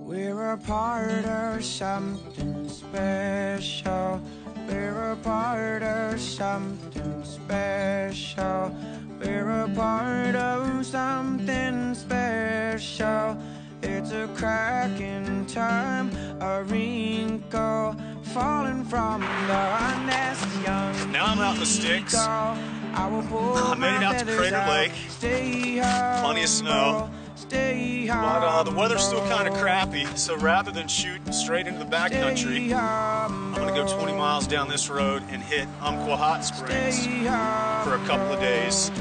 We're a part of something special. We're a part of something special. We're a part of something special. It's a crack in time, a wrinkle falling from the nest. Young now I'm out in the sticks. I made it out to Crater Lake. Plenty of snow. But the weather's still kind of crappy, so rather than shoot straight into the backcountry, I'm going to go 20 miles down this road and hit Umpqua Hot Springs for a couple of days.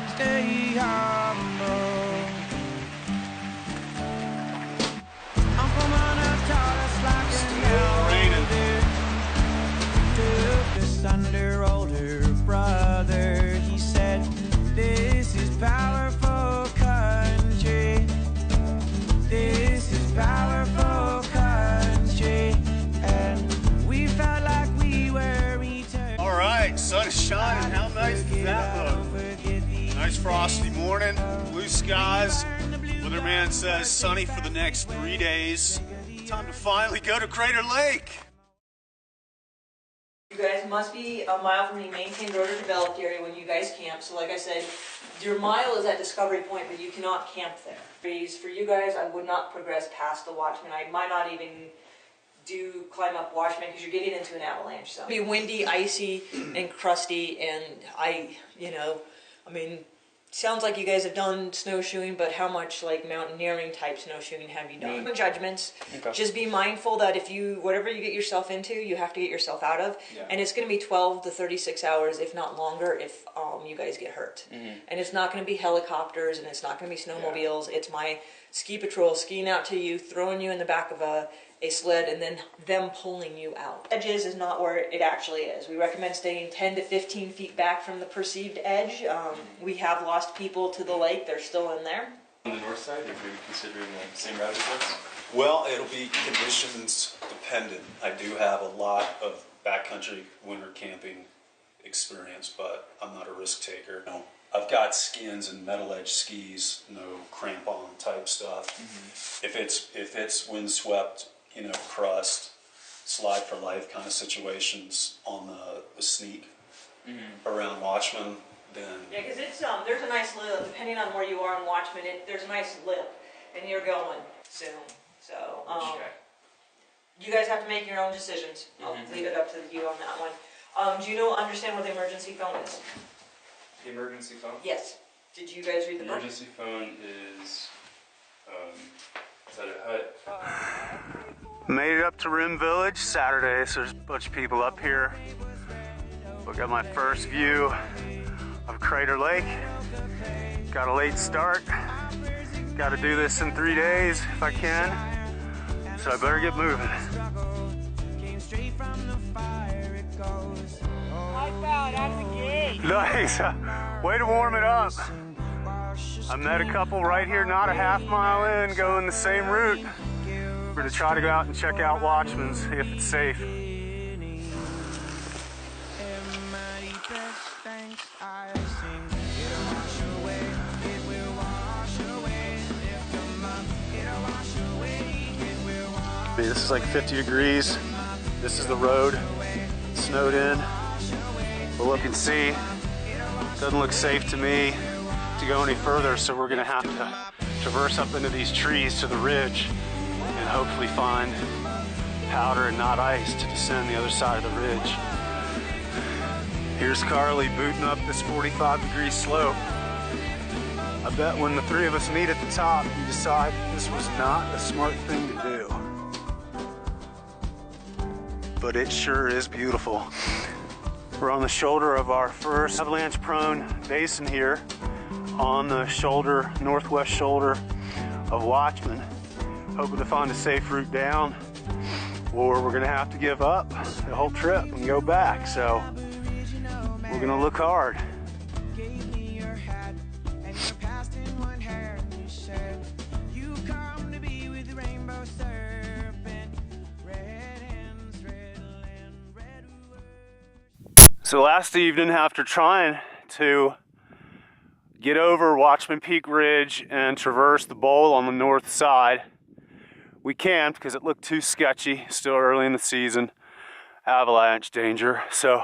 Still raining. Under older brother, he said, "This is powerful country. This is powerful country." And we felt like we were eternal. All right, sun is shining. How nice does that look? Nice frosty morning, blue skies. Weatherman says sunny for the next 3 days. Time to finally go to Crater Lake. You guys must be a mile from the maintained road or developed area when you guys camp. So like I said, your mile is at Discovery Point, but you cannot camp there. For you guys, I would not progress past the Watchman. I might not even climb up Watchman because you're getting into an avalanche zone. It'll be windy, icy, and crusty, and sounds like you guys have done snowshoeing, but how much like mountaineering type snowshoeing have you done? Judgments. Okay. Just be mindful that whatever you get yourself into, you have to get yourself out of. Yeah. And it's going to be 12 to 36 hours, if not longer, if you guys get hurt. Mm-hmm. And it's not going to be helicopters, and it's not going to be snowmobiles. Yeah. It's my ski patrol skiing out to you, throwing you in the back of a sled, and then them pulling you out. Edges is not where it actually is. We recommend staying 10 to 15 feet back from the perceived edge. We have lost people to the lake. They're still in there. On the north side, are you considering the same route as us? Well, it'll be conditions dependent. I do have a lot of backcountry winter camping experience, but I'm not a risk taker. No. I've got skins and metal edge skis, no crampon type stuff. Mm-hmm. If it's windswept, crust, slide for life kind of situations on the sneak around Watchman, then... Yeah, because there's a nice lip, depending on where you are in Watchman, there's a nice lip, and you're going soon. So, you guys have to make your own decisions. I'll leave it up to you on that one. Do you understand what the emergency phone is? The emergency phone? Yes. Did you guys read the book? Emergency phone is that a hut? Made it up to Rim Village Saturday, so there's a bunch of people up here. We got my first view of Crater Lake. Got a late start. Got to do this in 3 days if I can, so I better get moving. Nice. Way to warm it up. I met a couple right here, not a half mile in, going the same route. We're going to try to go out and check out Watchman, see if it's safe. This is like 50 degrees. This is the road. It's snowed in. But look and see. Doesn't look safe to me to go any further, so we're gonna have to traverse up into these trees to the ridge and hopefully find powder and not ice to descend the other side of the ridge. Here's Carly booting up this 45-degree slope. I bet when the three of us meet at the top, we decide this was not a smart thing to do. But it sure is beautiful. We're on the shoulder of our first avalanche-prone basin here, on the shoulder, northwest shoulder of Watchman. Hoping to find a safe route down, or we're gonna have to give up the whole trip and go back. So we're gonna look hard. So last evening, after trying to get over Watchman Peak Ridge and traverse the bowl on the north side, we camped because it looked too sketchy, still early in the season, avalanche danger. So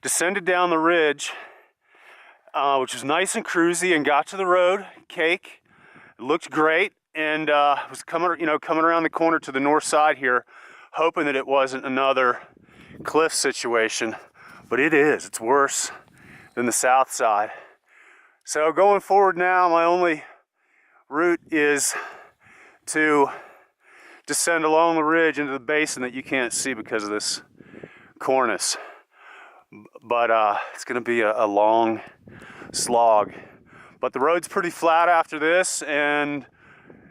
descended down the ridge, which was nice and cruisy, and got to the road, cake. It looked great, and was coming around the corner to the north side here, hoping that it wasn't another cliff situation, but it is. It's worse than the south side. So going forward now, my only route is to descend along the ridge into the basin that you can't see because of this cornice. But it's going to be a long slog. But the road's pretty flat after this, and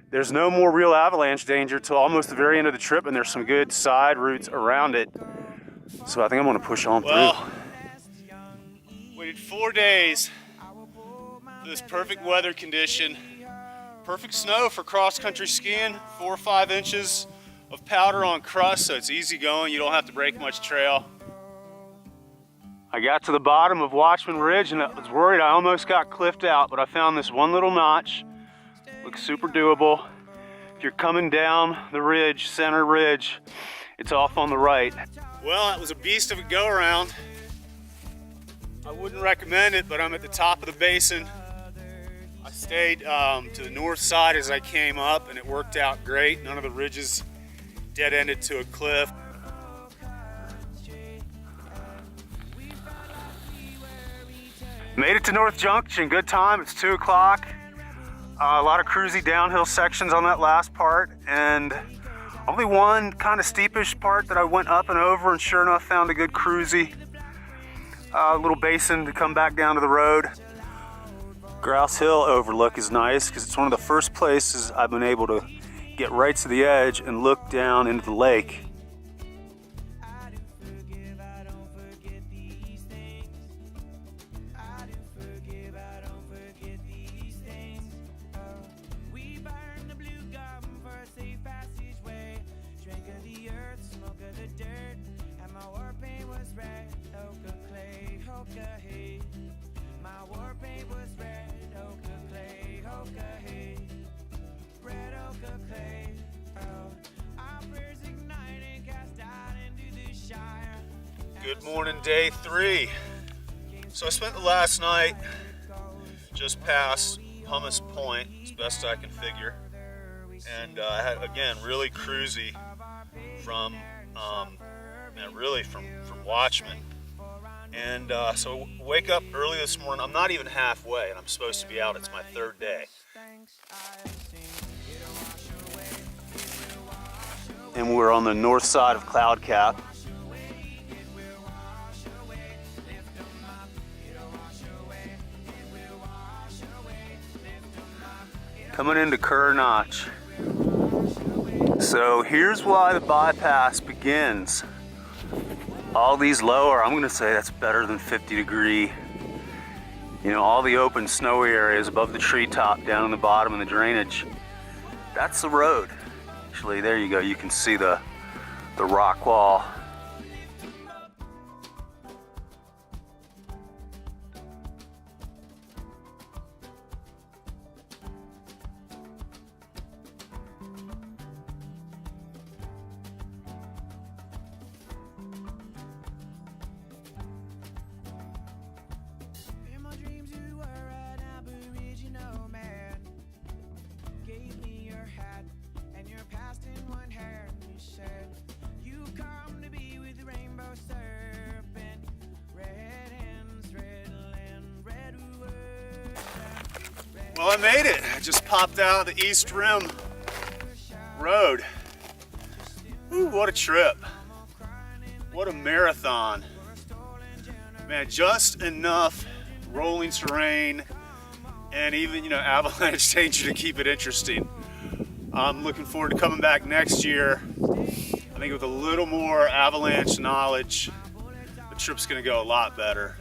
there's no more real avalanche danger till almost the very end of the trip, and there's some good side routes around it. So I think I'm going to push on through. Waited 4 days for this perfect weather condition. Perfect snow for cross-country skiing, 4 or 5 inches of powder on crust, so it's easy going. You don't have to break much trail. I got to the bottom of Watchman Ridge and I was worried I almost got cliffed out, but I found this one little notch. Looks super doable. If you're coming down the ridge, center ridge, it's off on the right. Well, that was a beast of a go-around. I wouldn't recommend it, but I'm at the top of the basin. I stayed to the north side as I came up, and it worked out great. None of the ridges dead-ended to a cliff. Made it to N.Junction, good time. It's 2 o'clock. A lot of cruisy downhill sections on that last part, and only one kind of steepish part that I went up and over, and sure enough found a good cruisy little basin to come back down to the road. Grouse Hill overlook is nice because it's one of the first places I've been able to get right to the edge and look down into the lake. Good morning, day 3. So I spent the last night just past Pumice Point, as best I can figure, and I had, again, really cruisy from Watchman. And so wake up early this morning. I'm not even halfway, and I'm supposed to be out. It's my 3rd day. And we're on the north side of Cloud Cap. Coming into Kerr Notch. So here's why the bypass begins. All these lower, I'm gonna say that's better than 50 degree. You know, all the open snowy areas above the treetop, down in the bottom and the drainage. That's the road. Actually, there you go. You can see the rock wall. Well, I made it. I just popped out of the East Rim Road. Ooh, what a trip. What a marathon. Man, just enough rolling terrain and even, avalanche danger to keep it interesting. I'm looking forward to coming back next year. I think with a little more avalanche knowledge, the trip's gonna go a lot better.